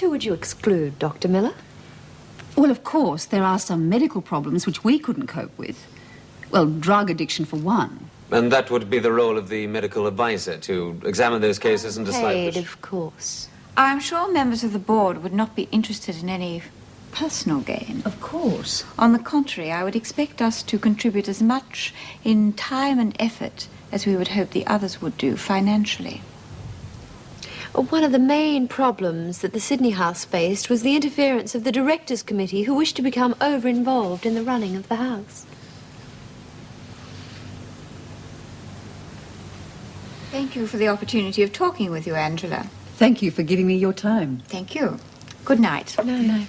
who would you exclude, Dr. Miller? Well, of course, there are some medical problems which we couldn't cope with. Well, drug addiction for one. And that would be the role of the medical advisor, to examine those cases and decide Paid, which... of course. I'm sure members of the board would not be interested in any personal gain. Of course. On the contrary, I would expect us to contribute as much in time and effort as we would hope the others would do financially. One of the main problems that the Sydney House faced was the interference of the Directors' Committee, who wished to become over-involved in the running of the house. Thank you for the opportunity of talking with you, Angela. Thank you for giving me your time. Thank you. Good night. No.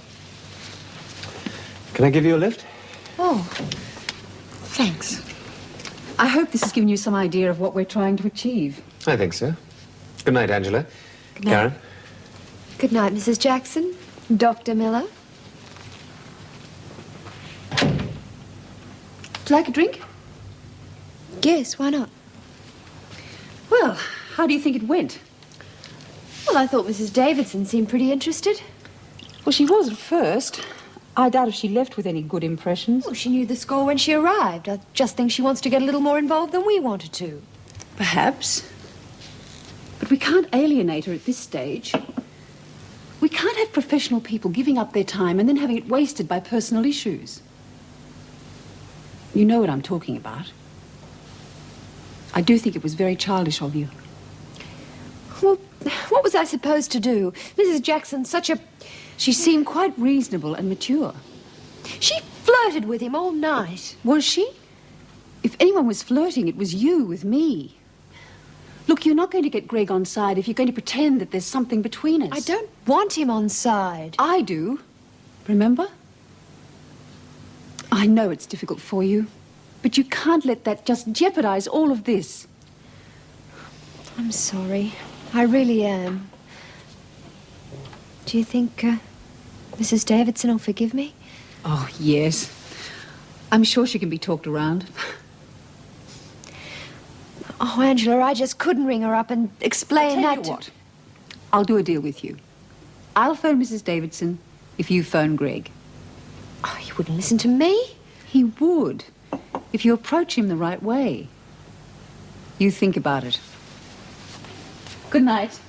Can I give you a lift? Oh, thanks. I hope this has given you some idea of what we're trying to achieve. I think so. Good night, Angela. Good night. Karen? Good night, Mrs. Jackson. Dr. Miller. Would you like a drink? Yes, why not? Well, how do you think it went? Well, I thought Mrs. Davidson seemed pretty interested. Well, she was at first. I doubt if she left with any good impressions. Well, she knew the score when she arrived. I just think she wants to get a little more involved than we wanted to. Perhaps. But we can't alienate her at this stage. We can't have professional people giving up their time and then having it wasted by personal issues. You know what I'm talking about. I do think it was very childish of you. Well, what was I supposed to do? Mrs. Jackson's such a... She seemed quite reasonable and mature. She flirted with him all night. Was she? If anyone was flirting, it was you with me. Look, you're not going to get Greg on side if you're going to pretend that there's something between us. I don't want him on side. I do. Remember? I know it's difficult for you, but you can't let that just jeopardize all of this. I'm sorry. I really am. Do you think Mrs. Davidson will forgive me? Oh, yes. I'm sure she can be talked around. Oh, Angela, I just couldn't ring her up and explain I'll that tell you what. I'll do a deal with you. I'll phone Mrs. Davidson if you phone Greg. Oh, he wouldn't listen to me. He would, if you approach him the right way. You think about it. Good night.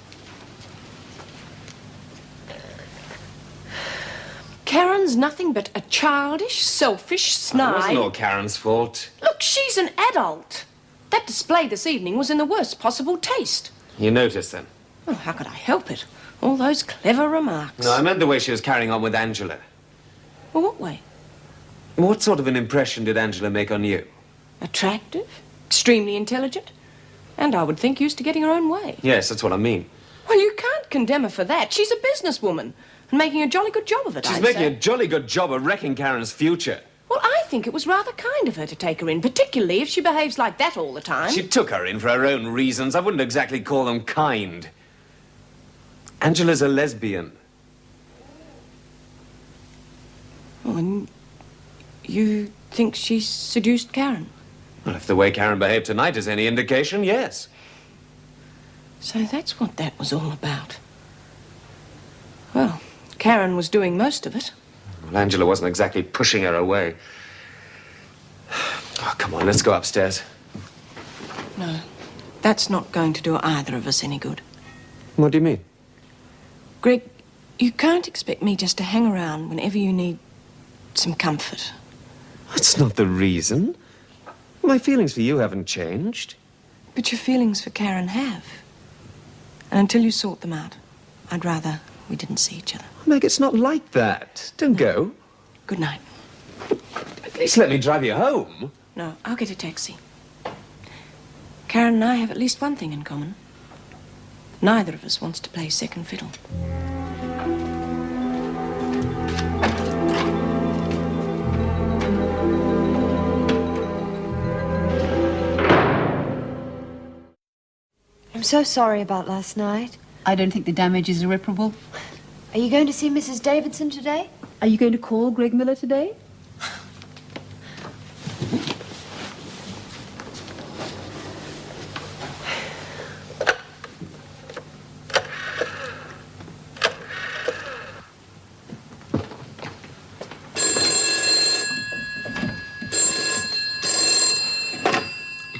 Karen's nothing but a childish, selfish It snide. wasn't all Karen's fault. Look, she's an adult. That display this evening was in the worst possible taste. You noticed, then? Oh, how could I help it? All those clever remarks. No, I meant the way she was carrying on with Angela. Well, what way? What sort of an impression did Angela make on you? Attractive, extremely intelligent, and I would think used to getting her own way. Yes, that's what I mean. Well, you can't condemn her for that. She's a businesswoman and making a jolly good job of it, She's I'd making say. a jolly good job of wrecking Karen's future. Well, I think it was rather kind of her to take her in, particularly if she behaves like that all the time. She took her in for her own reasons. I wouldn't exactly call them kind. Angela's a lesbian. Oh, and you think she's seduced Karen? Well, if the way Karen behaved tonight is any indication, yes. So that's what that was all about. Well, Karen was doing most of it. Well, Angela wasn't exactly pushing her away. Oh, come on, let's go upstairs. No, that's not going to do either of us any good. What do you mean? Greg, you can't expect me just to hang around whenever you need some comfort. That's not the reason. My feelings for you haven't changed. But your feelings for Karen have. And until you sort them out, I'd rather we didn't see each other. Meg, it's not like that. Don't go. Good night. At least let me drive you home. No, I'll get a taxi. Karen and I have at least one thing in common. Neither of us wants to play second fiddle. I'm so sorry about last night. I don't think the damage is irreparable. Are you going to see Mrs. Davidson today? Are you going to call Greg Miller today?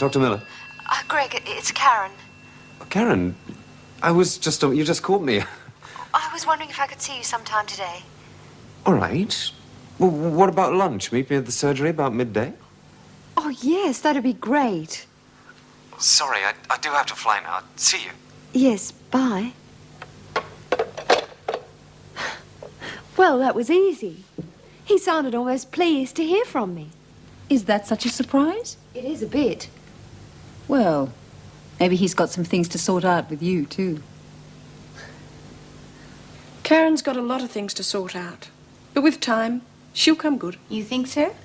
Dr. Miller. Greg, it's Karen. Karen, you just caught me. I was wondering if I could see you sometime today. All right. Well, what about lunch? Meet me at the surgery about midday? Oh, yes, that'd be great. Sorry, I do have to fly now. See you. Yes, bye. Well, that was easy. He sounded almost pleased to hear from me. Is that such a surprise? It is a bit. Well, maybe he's got some things to sort out with you, too. Karen's got a lot of things to sort out. But with time, she'll come good. You think so?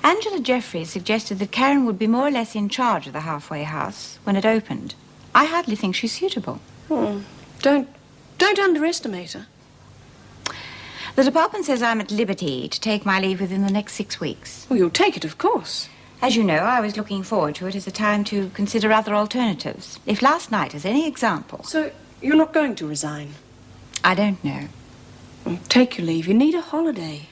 Angela Jeffries suggested that Karen would be more or less in charge of the halfway house when it opened. I hardly think she's suitable. Don't underestimate her. The department says I'm at liberty to take my leave within the next 6 weeks. Well, you'll take it, of course. As you know, I was looking forward to it as a time to consider other alternatives. If last night is any example... So, you're not going to resign? I don't know. Well, take your leave. You need a holiday.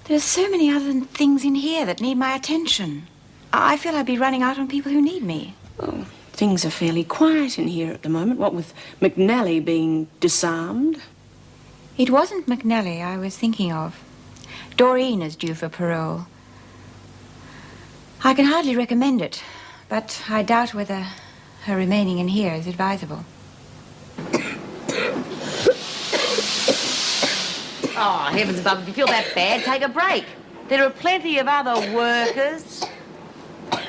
There are so many other things in here that need my attention. I feel I'd be running out on people who need me. Well, things are fairly quiet in here at the moment, what with McNally being disarmed. It wasn't McNally I was thinking of. Doreen is due for parole. I can hardly recommend it, but I doubt whether her remaining in here is advisable. Oh, heavens above, if you feel that bad, take a break. There are plenty of other workers.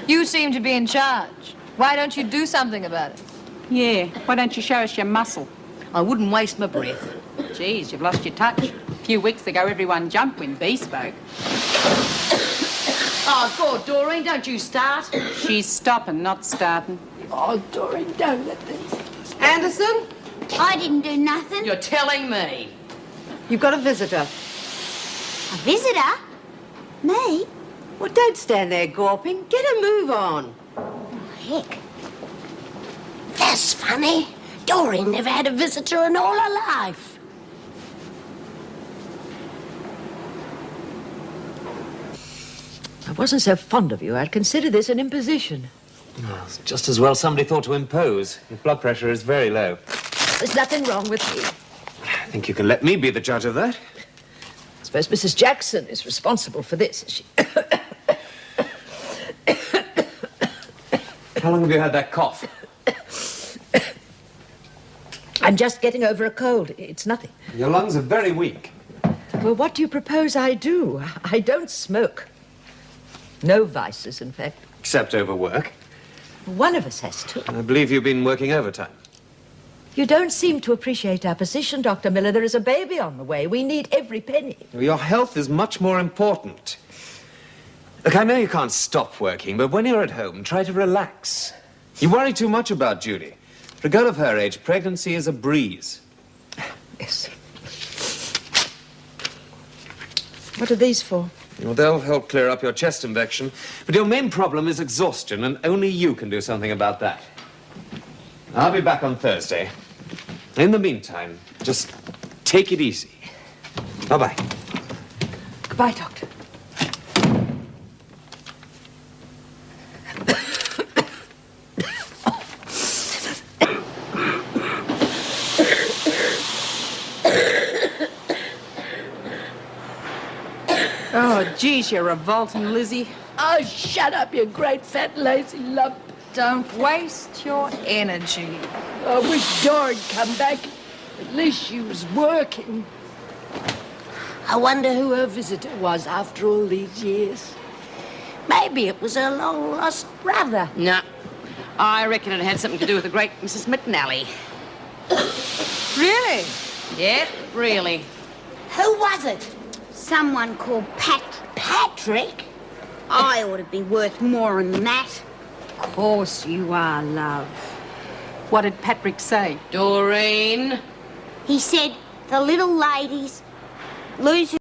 You seem to be in charge. Why don't you do something about it? Yeah, why don't you show us your muscle? I wouldn't waste my breath. Geez, you've lost your touch. A few weeks ago, everyone jumped when Bee spoke. Oh, God, Doreen, don't you start. She's stopping, not starting. Oh, Doreen, don't let this... Anderson? I didn't do nothing. You're telling me. You've got a visitor. A visitor? Me? Well, don't stand there gawping. Get a move on. Heck. That's funny. Doreen never had a visitor in all her life. If I wasn't so fond of you, I'd consider this an imposition. Well, it's just as well somebody thought to impose. Your blood pressure is very low. There's nothing wrong with me. I think you can let me be the judge of that. I suppose Mrs. Jackson is responsible for this, is she? How long have you had that cough? I'm just getting over a cold. It's nothing. Your lungs are very weak. Well, what do you propose I do? I don't smoke. No vices, in fact. Except overwork. One of us has to. I believe you've been working overtime. You don't seem to appreciate our position, Dr. Miller. There is a baby on the way. We need every penny. Your health is much more important. Look, I know you can't stop working, but when you're at home, try to relax. You worry too much about Judy. For a girl of her age, pregnancy is a breeze. Yes. What are these for? Well, they'll help clear up your chest infection. But your main problem is exhaustion, and only you can do something about that. I'll be back on Thursday. In the meantime, just take it easy. Bye-bye. Goodbye, Doctor. Oh, geez, you're revolting, Lizzie. Oh, shut up, you great fat lazy lump. Don't waste your energy. I wish Dora'd come back. At least she was working. I wonder who her visitor was after all these years. Maybe it was her long-lost brother. No, I reckon it had something to do with the great Mrs. McNally. Really? Yeah, really. Who was it? Someone called Patrick? I ought to be worth more than that. Of course you are, love. What did Patrick say? Doreen? He said the little ladies lose